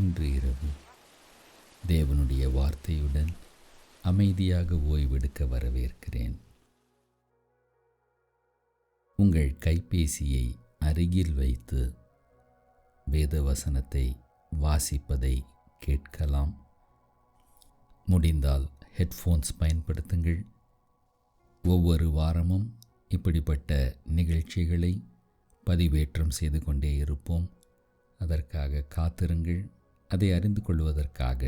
இன்று இரவு தேவனுடைய வார்த்தையுடன் அமைதியாக ஓய்வெடுக்க வரவேற்கிறேன். உங்கள் கைபேசியை அருகில் வைத்து வேதவசனத்தை வாசிப்பதை கேட்கலாம். முடிந்தால் ஹெட்ஃபோன்ஸ் பயன்படுத்துங்கள். ஒவ்வொரு வாரமும் இப்படிப்பட்ட நிகழ்ச்சிகளை பதிவேற்றம் செய்து கொண்டே இருப்போம். அதற்காக காத்திருங்கள். அதை அறிந்து கொள்வதற்காக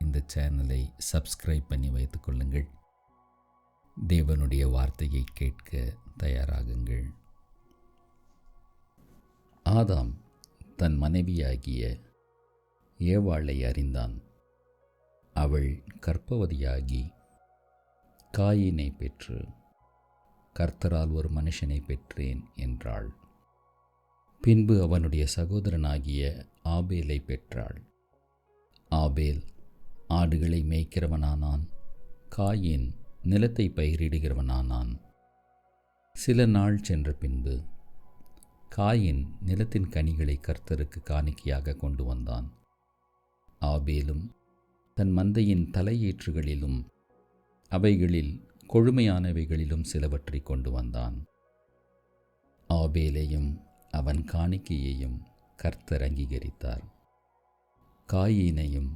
இந்த சேனலை சப்ஸ்கிரைப் பண்ணி வைத்துக் கொள்ளுங்கள். தேவனுடைய வார்த்தையை கேட்க தயாராகுங்கள். ஆதாம் தன் மனைவியாகிய ஏவாளை அறிந்தான். அவள் கர்ப்பவதியாகி காயினை பெற்று, கர்த்தரால் ஒரு மனுஷனை பெற்றேன் என்றாள். பின்பு அவனுடைய சகோதரனாகிய ஆபேலை பெற்றாள். ஆபேல் ஆடுகளை மேய்க்கிறவனானான். காயின் நிலத்தை பயிரிடுகிறவனானான். சில நாள் சென்ற பின்பு காயின் நிலத்தின் கனிகளை கர்த்தருக்கு காணிக்கையாக கொண்டு வந்தான். ஆபேலும் தன் மந்தையின் தலையீற்றுகளிலும் அவைகளில் கொழுமையானவைகளிலும் சிலவற்றை கொண்டு வந்தான். ஆபேலையும் அவன் காணிக்கையையும் கர்த்தர் அங்கீகரித்தார். காயினையும்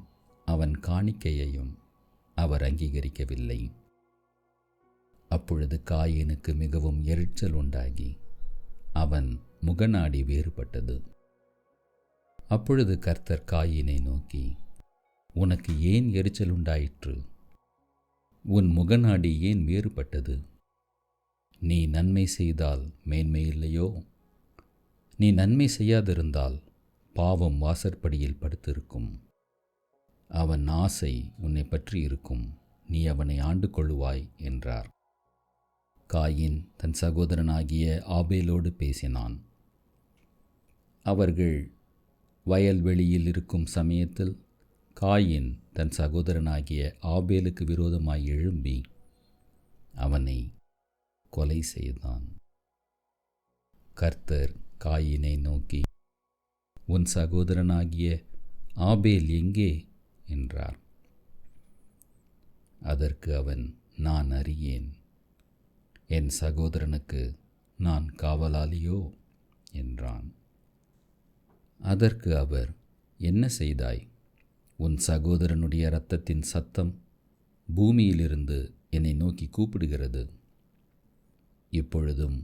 அவன் காணிக்கையையும் அவர் அங்கீகரிக்கவில்லை. அப்பொழுது காயினுக்கு மிகவும் எரிச்சல் உண்டாகி அவன் முகநாடி வேறுபட்டது. அப்பொழுது கர்த்தர் காயினை நோக்கி, உனக்கு ஏன் எரிச்சல் உண்டாயிற்று? உன் முகநாடி ஏன் வேறுபட்டது? நீ நன்மை செய்தால் மேன்மையில்லையோ? நீ நன்மை செய்யாதிருந்தால் பாவம் வாசற்படியில் படுத்திருக்கும். அவன் ஆசை உன்னை பற்றி இருக்கும். நீ அவனை ஆண்டு கொள்ளுவாய் என்றார். காயின் தன் சகோதரனாகிய ஆபேலோடு பேசினான். அவர்கள் வயல்வெளியில் இருக்கும் சமயத்தில் காயின் தன் சகோதரனாகிய ஆபேலுக்கு விரோதமாய் எழும்பி அவனை கொலை செய்தான். கர்த்தர் காயினை நோக்கி, உன் சகோதரனாகிய ஆபேல் எங்கே என்றார். அதற்கு அவன், நான் அறியேன். என் சகோதரனுக்கு நான் காவலாளியோ என்றான். அதற்கு அவர், என்ன செய்தாய்? உன் சகோதரனுடைய இரத்தத்தின் சத்தம் பூமியிலிருந்து என்னை நோக்கி கூப்பிடுகிறது. இப்பொழுதும்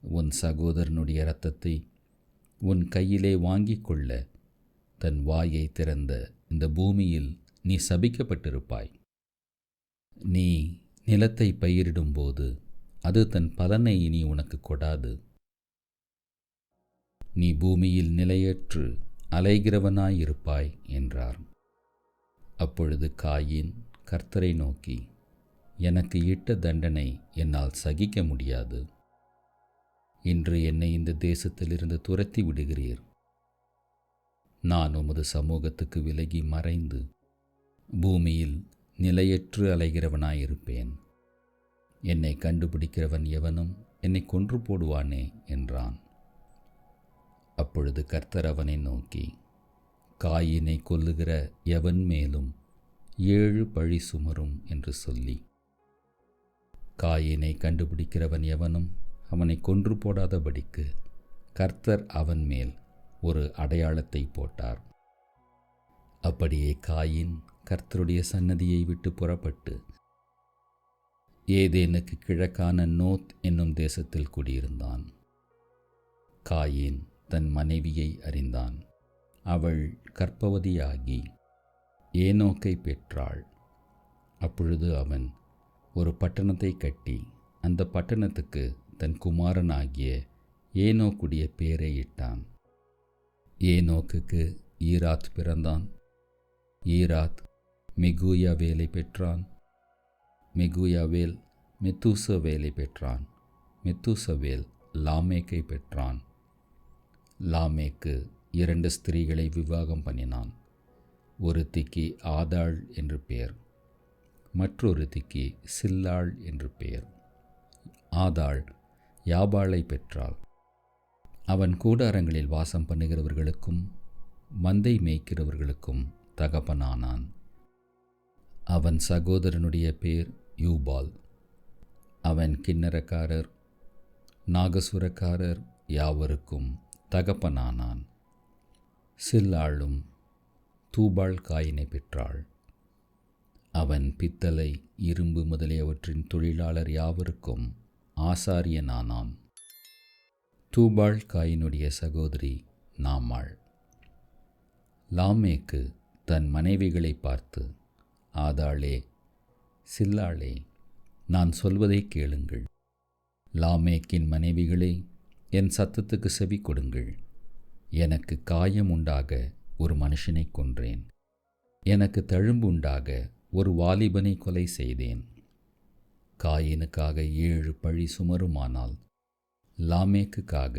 உன் சகோதரனுடைய இரத்தத்தை உன் கையிலே வாங்கிக் கொள்ள தன் வாயை திறந்த இந்த பூமியில் நீ சபிக்கப்பட்டிருப்பாய். நீ நிலத்தை பயிரிடும்போது அது தன் பலனை இனி உனக்கு கொடாது. நீ பூமியில் நிலையற்று அலைகிறவனாயிருப்பாய் என்றார். அப்பொழுது காயின் கர்த்தரை நோக்கி, எனக்கு இட்ட தண்டனை என்னால் சகிக்க முடியாது. இன்று என்னை இந்த தேசத்திலிருந்து துரத்தி விடுகிறீர். நான் உமது சமூகத்துக்கு விலகி மறைந்து பூமியில் நிலையற்று அலைகிறவனாயிருப்பேன். என்னை கண்டுபிடிக்கிறவன் எவனும் என்னை கொன்று போடுவானே என்றான். அப்பொழுது கர்த்தர் அவனை நோக்கி, காயினை கொல்லுகிற எவன் மேலும் 7 பழி சுமரும் என்று சொல்லி, காயினை கண்டுபிடிக்கிறவன் எவனும் அவனை கொன்று போடாதபடிக்கு கர்த்தர் அவன் மேல் ஒரு அடையாளத்தை போட்டார். அப்படியே காயின் கர்த்தருடைய சன்னதியை விட்டு புறப்பட்டு ஏதேனுக்கு கிழக்கான நோத் என்னும் தேசத்தில் குடியிருந்தான். காயின் தன் மனைவியை அறிந்தான். அவள் கர்ப்பவதியாகி ஏனோக்கை பெற்றாள். அப்பொழுது அவன் ஒரு பட்டணத்தை கட்டி அந்த பட்டணத்துக்கு தன் குமாரனாகிய ஏனோக்குடைய பேரை இட்டான். ஏனோக்குக்கு ஈராத் பிறந்தான். ஈராத் மெகுயாவேலை பெற்றான். மெகுயாவேல் மெத்தூசவேலை பெற்றான். மெத்தூசவேல் லாமேக்கை பெற்றான். லாமேக்கு 2 ஸ்திரீகளை விவாகம் பண்ணினான். ஒருத்திக்கு ஆதாள் என்று பெயர், மற்றொருத்திக்கு சில்லாள் என்று பெயர். ஆதாள் யாபாளை பெற்றாள். அவன் கூடாரங்களில் வாசம் பண்ணுகிறவர்களுக்கும் மந்தை மேய்க்கிறவர்களுக்கும் தகப்பனானான். அவன் சகோதரனுடைய பேர் யூபால். அவன் கிண்ணரக்காரர் நாகசுரக்காரர் யாவருக்கும் தகப்பனானான். சில்லாளும் தூபாள் காயினை பெற்றாள். அவன் பித்தளை இரும்பு முதலியவற்றின் தொழிலாளர் யாவருக்கும் ஆசாரியனானான். தூபாள் காயினுடைய சகோதரி நாமாள். லாமேக்கு தன் மனைவிகளை பார்த்து, ஆதாளே, சில்லாளே, நான் சொல்வதை கேளுங்கள். லாமேக்கின் மனைவிகளே, என் சத்தத்துக்கு செவி கொடுங்கள். எனக்கு காயம் உண்டாக ஒரு மனுஷனை கொன்றேன். எனக்கு தழும்பு உண்டாக ஒரு வாலிபனை கொலை செய்தேன். காயினுக்காக 7 பழி சுமருமானால் லாமேக்குக்காக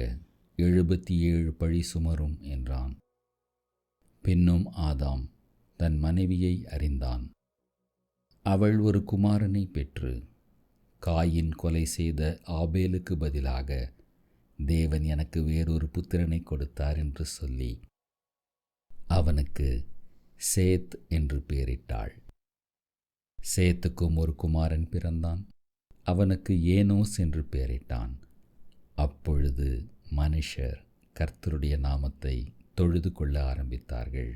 77 பழி சுமரும் என்றான். பின்னும் ஆதாம் தன் மனைவியை அறிந்தான். அவள் ஒரு குமாரனை பெற்று, காயின் கொலை செய்த ஆபேலுக்கு பதிலாக தேவன் எனக்கு வேறொரு புத்திரனை கொடுத்தார் என்று சொல்லி அவனுக்கு சேத் என்று பெயரிட்டாள். சேத்துக்கும் ஒரு குமாரன் பிறந்தான். அவனுக்கு ஏனோஸ் என்று பெயரிட்டான். அப்பொழுது மனுஷர் கர்த்தருடைய நாமத்தை தொழுது கொள்ள ஆரம்பித்தார்கள்.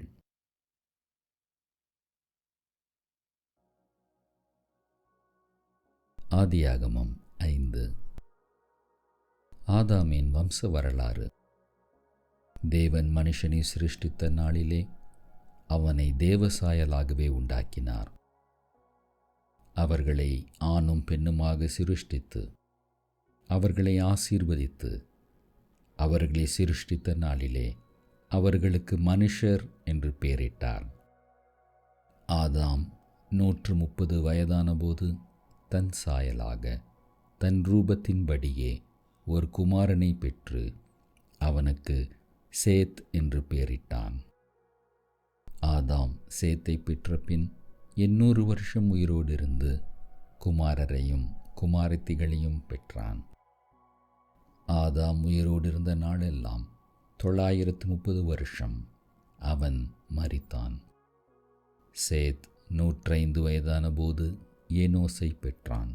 ஆதியாகமம் 5. ஆதாமின் வம்ச வரலாறு. தேவன் மனுஷனை சிருஷ்டித்த நாளிலே அவனை தேவசாயலாகவே உண்டாக்கினார். அவர்களை ஆணும் பெண்ணுமாக சிருஷ்டித்து அவர்களை ஆசீர்வதித்து அவர்களை சிருஷ்டித்த நாளிலே அவர்களுக்கு மனுஷர் என்று பெயரிட்டார். ஆதாம் 130 வயதான போது தன் சாயலாக தன் ரூபத்தின்படியே ஒரு குமாரனை பெற்று அவனுக்கு சேத் என்று பெயரிட்டான். ஆதாம் சேத்தை பெற்ற பின் 800 வருஷம் உயிரோடு இருந்து குமாரரையும் குமாரத்திகளையும் பெற்றான். ஆதாம் உயிரோடு இருந்த நாளெல்லாம் 930 வருஷம். அவன் மரித்தான். சேத் 105 வயதான போது ஏனோசை பெற்றான்.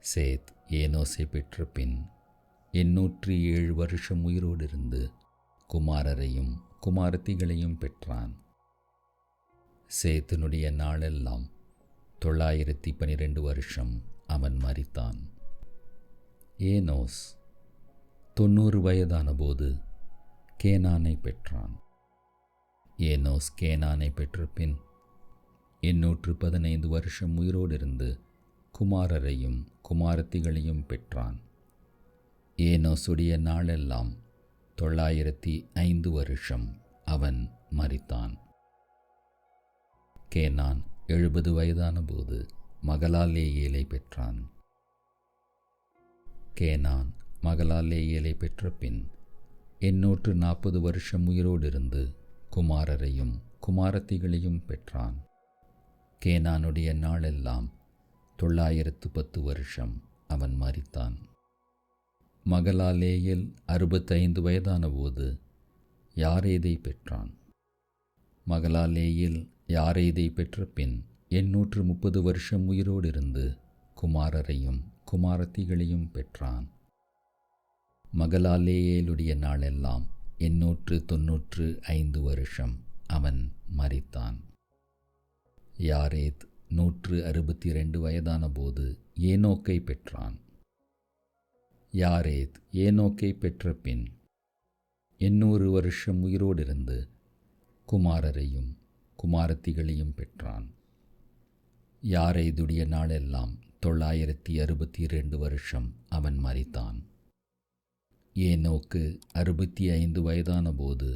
சேத் ஏனோசை பெற்ற பின் 807 வருஷம் உயிரோடு இருந்து குமாரரையும் குமாரத்திகளையும் பெற்றான். சேத்தினுடைய நாளெல்லாம் 912 வருஷம். அவன் மரித்தான். ஏனோஸ் 90 வயதான போது கேனானை பெற்றான். ஏனோஸ் கேனானை பெற்ற பின் 815 வருஷம் உயிரோடு இருந்து குமாரரையும் குமாரத்திகளையும் பெற்றான். ஏனோசுடைய நாளெல்லாம் 905 வருஷம். அவன் மரித்தான். கேனான் 70 வயதான போது மகலாலேயேலை பெற்றான். கேனான் மகலாலேயேலை பெற்ற பின் 840 வருஷம் உயிரோடு இருந்து குமாரரையும் குமாரத்திகளையும் பெற்றான். கேனானுடைய நாளெல்லாம் 910 வருஷம். அவன் மரித்தான். மகலாலேயேல் 65 வயதான போது யாரேதை பெற்றான். மகலாலேயேல் யாரேதை பெற்ற பின் 830 வருஷம் உயிரோடு இருந்து குமாரரையும் குமாரத்திகளையும் பெற்றான். மகலாலேயேலுடைய நாளெல்லாம் 895 வருஷம். அவன் மரித்தான். யாரேத் 162 வயதான போது ஏனோக்கை பெற்றான். யாரேத் ஏனோக்கை பெற்ற பின் 800 வருஷம் உயிரோடு இருந்து குமாரரையும் குமாரத்திகளையும் பெற்றான். யாரேதுடைய நாளெல்லாம் 962 வருஷம். அவன் மரித்தான். ஏனோக்கு 65 வயதான போது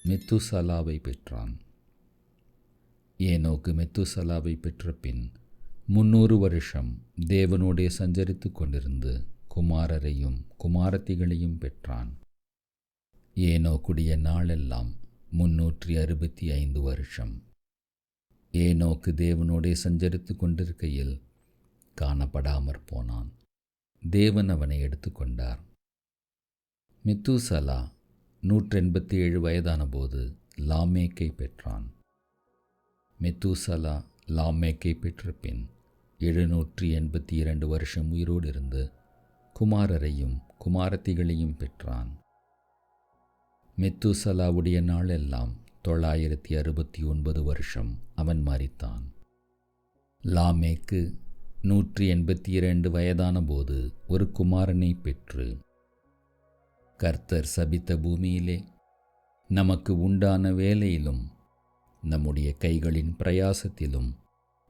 மெத்துசலாவை பெற்றான். ஏனோக்கு மெத்துசலாவை பெற்ற பின் 300 வருஷம் தேவனோடே சஞ்சரித்து கொண்டிருந்து குமாரரையும் குமாரத்திகளையும் பெற்றான். ஏனோக்குடைய நாளெல்லாம் 365 வருஷம். ஏனோக்கு தேவனோடே சஞ்சரித்து கொண்டிருக்கையில் காணப்படாமற் போனான். தேவன் அவனை எடுத்துக்கொண்டார். மெத்தூசலா 187 வயதான போது லாமேக்கை பெற்றான். மெத்தூசலா லாமேக்கை பெற்ற பின் 782 வருஷம் உயிரோடு இருந்து குமாரரையும் குமாரத்திகளையும் பெற்றான். மெத்தூசலாவுடைய நாளெல்லாம் 969 வருஷம் அவன் மரித்தான். லாமேக்கு 182 வயதான போது ஒரு குமாரனை பெற்று, கர்த்தர் சபித்த பூமியிலே நமக்கு உண்டான வேலையிலும் நம்முடைய கைகளின் பிரயாசத்திலும்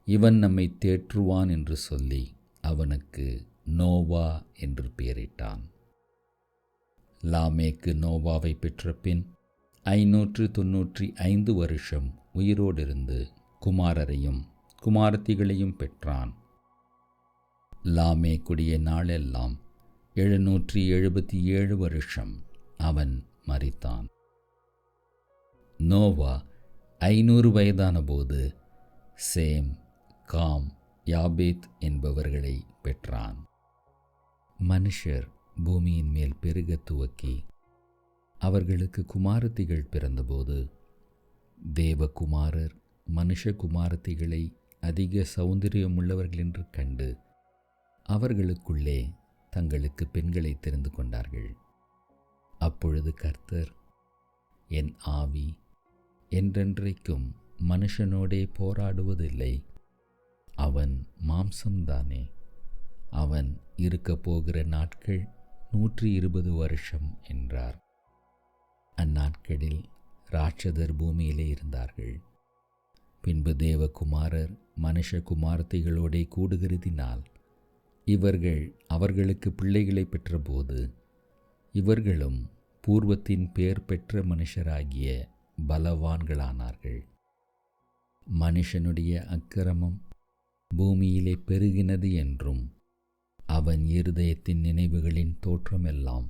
இவன் நம்மை தேற்றுவான் என்று சொல்லி அவனுக்கு நோவா என்று பெயரிட்டான். லாமேக்கு நோவாவை பெற்ற பின் 595 வருஷம் உயிரோடு இருந்து குமாரரையும் குமாரத்திகளையும் பெற்றான். லாமேக்குடைய நாளெல்லாம் 777 வருஷம் அவன் மரித்தான். நோவா 500 வயதான போது சேம், காம், யாபேத் என்பவர்களை பெற்றான். மனுஷர் பூமியின் மேல் பெருக துவக்கி அவர்களுக்கு குமாரத்திகள் பிறந்தபோது தேவகுமாரர் மனுஷகுமாரத்திகளை அதிக சௌந்தரியமுள்ளவர்கள் என்று கண்டு அவர்களுக்குள்ளே தங்களுக்கு பெண்களை தெரிந்து கொண்டார்கள். அப்பொழுது கர்த்தர், என் ஆவி என்றென்றைக்கும் மனுஷனோடே போராடுவதில்லை, அவன் மாம்சம்தானே, அவன் இருக்கப் போகிற நாட்கள் 120 வருஷம் என்றார். அந்நாட்களில் ராட்சதர் பூமியிலே இருந்தார்கள். பின்பு தேவகுமாரர் மனுஷகுமாரத்திகளோடே கூடுகிறதினால் இவர்கள் அவர்களுக்கு பிள்ளைகளை பெற்றபோது இவர்களும் பூர்வத்தின் பெயர் பெற்ற மனுஷராகிய பலவான்களானார்கள். மனுஷனுடைய அக்கிரமம் பூமியிலே பெருகினது என்றும் அவன் இருதயத்தின் நினைவுகளின் தோற்றமெல்லாம்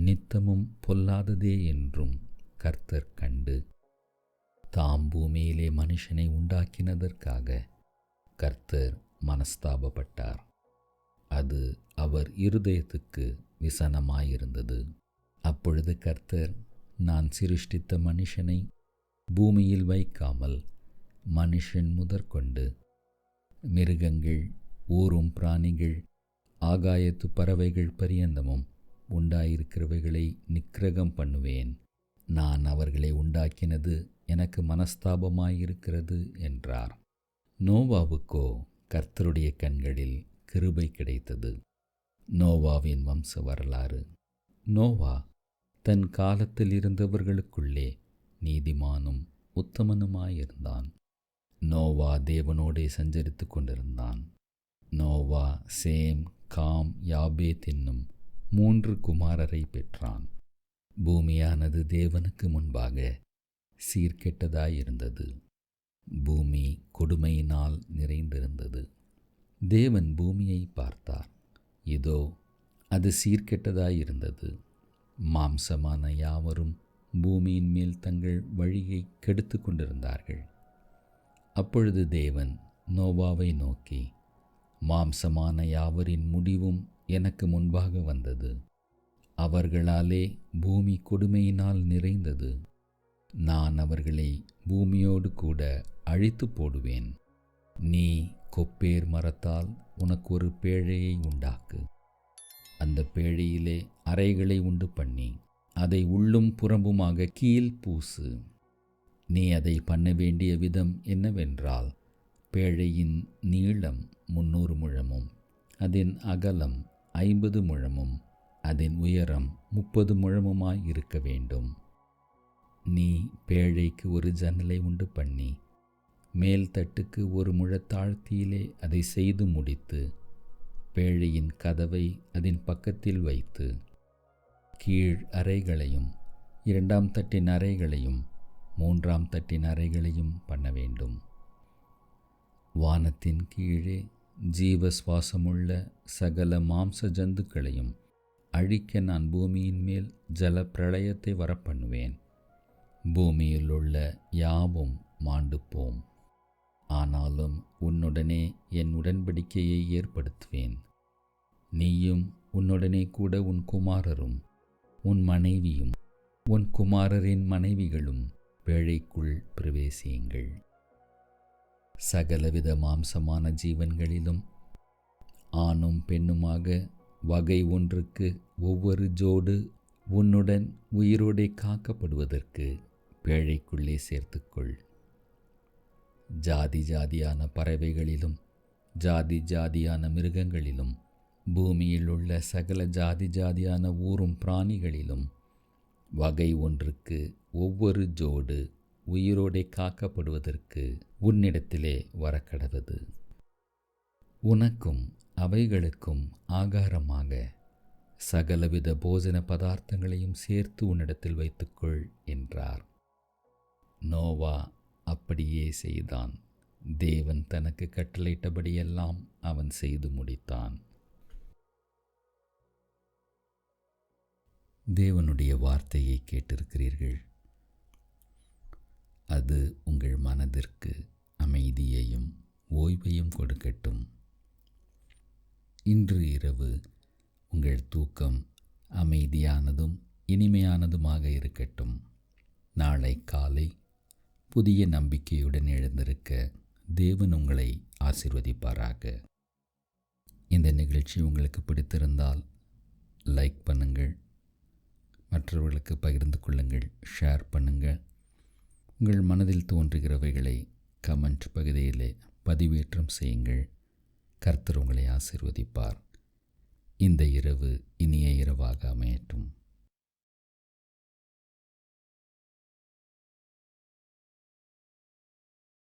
நித்தமும் பொல்லாததே என்றும் கர்த்தர் கண்டு தாம் பூமியிலே மனுஷனை உண்டாக்கினதற்காக கர்த்தர் மனஸ்தாபப்பட்டார். அது அவர் இருதயத்துக்கு விசனமாயிருந்தது. அப்பொழுது கர்த்தர், நான் சிருஷ்டித்த மனுஷனை பூமியில் வைக்காமல் மனுஷன் முதற்கொண்டு மிருகங்கள், ஊரும் பிராணிகள், ஆகாயத்து பறவைகள் பரியந்தமும் உண்டாயிருக்கிறவைகளை நிக்கிரகம் பண்ணுவேன். நான் அவர்களை உண்டாக்கினது எனக்கு மனஸ்தாபமாயிருக்கிறது என்றார். நோவாவுக்கோ கர்த்தருடைய கண்களில் கிருபை கிடைத்தது. நோவாவின் வம்ச வரலாறு. நோவா தன் காலத்தில் இருந்தவர்களுக்குள்ளே நீதிமானும் உத்தமனுமாயிருந்தான். நோவா தேவனோடே சஞ்சரித்து கொண்டிருந்தான். நோவா சேம், காம், யாபேத் என்னும் 3 குமாரரை பெற்றான். பூமியானது தேவனுக்கு முன்பாக சீர்கெட்டதாயிருந்தது. பூமி கொடுமையினால் நிறைந்திருந்தது. தேவன் பூமியை பார்த்தார். இதோ அது சீர்கெட்டதாயிருந்தது. மாம்சமான யாவரும் பூமியின் மேல் தங்கள் வழியை கெடுத்து கொண்டிருந்தார்கள். அப்பொழுது தேவன் நோவாவை நோக்கி, மாம்சமான யாவரின் முடிவும் எனக்கு முன்பாக வந்தது. அவர்களாலே பூமி கொடுமையினால் நிறைந்தது. நான் அவர்களை பூமியோடு கூட அழித்து போடுவேன். நீ கொப்பேர் மரத்தால் உனக்கு ஒரு பேழையை உண்டாக்கு. அந்த பேழையிலே அறைகளை உண்டு பண்ணி அதை உள்ளும் புறம்புமாக கீழ் பூசு. நீ அதை பண்ண வேண்டிய விதம் என்னவென்றால், பேழையின் நீளம் 300 முழமும் அதன் அகலம் 50 முழமும் அதன் உயரம் 30 முழமுமாய் இருக்க வேண்டும். நீ பேழைக்கு ஒரு ஜன்னலை உண்டு பண்ணி மேல் தட்டுக்கு 1 முழத்தாழ்த்தியிலே அதை செய்து முடித்து பேழையின் கதவை அதன் பக்கத்தில் வைத்து கீழ் அறைகளையும் 2ஆம் தட்டின் அறைகளையும் 3ஆம் தட்டின் அறைகளையும் பண்ண வேண்டும். வானத்தின் கீழே ஜீவ சுவாசமுள்ள சகல மாம்ச ஜந்துக்களையும் அழிக்க நான் பூமியின் மேல் ஜல பிரளயத்தை வரப்பண்ணுவேன். பூமியில் உள்ள யாவும் மாண்டு போம். ஆனாலும் உன்னுடனே என் உடன்படிக்கையை ஏற்படுத்துவேன். நீயும் உன்னுடனே கூட உன் குமாரரும் உன் மனைவியும் உன் குமாரரின் மனைவிகளும் பேழைக்குள் பிரவேசியுங்கள். சகலவித மாம்சமான ஜீவன்களிலும் ஆணும் பெண்ணுமாக வகை ஒன்றுக்கு ஒவ்வொரு ஜோடு உன்னுடன் உயிரோடே காக்கப்படுவதற்கு பேழைக்குள்ளே சேர்த்துக்கொள். ஜாதி ஜாதியான பறவைகளிலும் ஜாதி ஜாதியான மிருகங்களிலும் பூமியில் உள்ள சகல ஜாதி ஜாதியான ஊரும் பிராணிகளிலும் வகை ஒன்றுக்கு ஒவ்வொரு ஜோடு உயிரோடே காக்கப்படுவதற்கு உன்னிடத்திலே வரக்கடவது. உனக்கும் அவைகளுக்கும் ஆகாரமாக சகலவித போஜன பதார்த்தங்களையும் சேர்த்து உன்னிடத்தில் வைத்துக்கொள் என்றார். நோவா அப்படியே செய்தான். தேவன் தனக்கு கட்டளையிட்டபடியெல்லாம் அவன் செய்து முடித்தான். தேவனுடைய வார்த்தையை கேட்டிருக்கிறீர்கள். அது உங்கள் மனதிற்கு அமைதியையும் ஓய்வையும் கொடுக்கட்டும். இன்று இரவு உங்கள் தூக்கம் அமைதியானதும் இனிமையானதுமாக இருக்கட்டும். நாளை காலை புதிய நம்பிக்கையுடன் எழுந்திருக்க தேவன் உங்களை ஆசீர்வதிப்பாராக. இந்த நிகழ்ச்சி உங்களுக்கு பிடித்திருந்தால் லைக் பண்ணுங்கள், மற்றவர்களுக்கு பகிர்ந்து கொள்ளுங்கள், ஷேர் பண்ணுங்கள். உங்கள் மனதில் தோன்றுகிறவைகளை கமெண்ட் பகுதியிலே பதிவேற்றம் செய்யுங்கள். கர்த்தர் உங்களை ஆசீர்வதிப்பார். இந்த இரவு இனிய இரவாக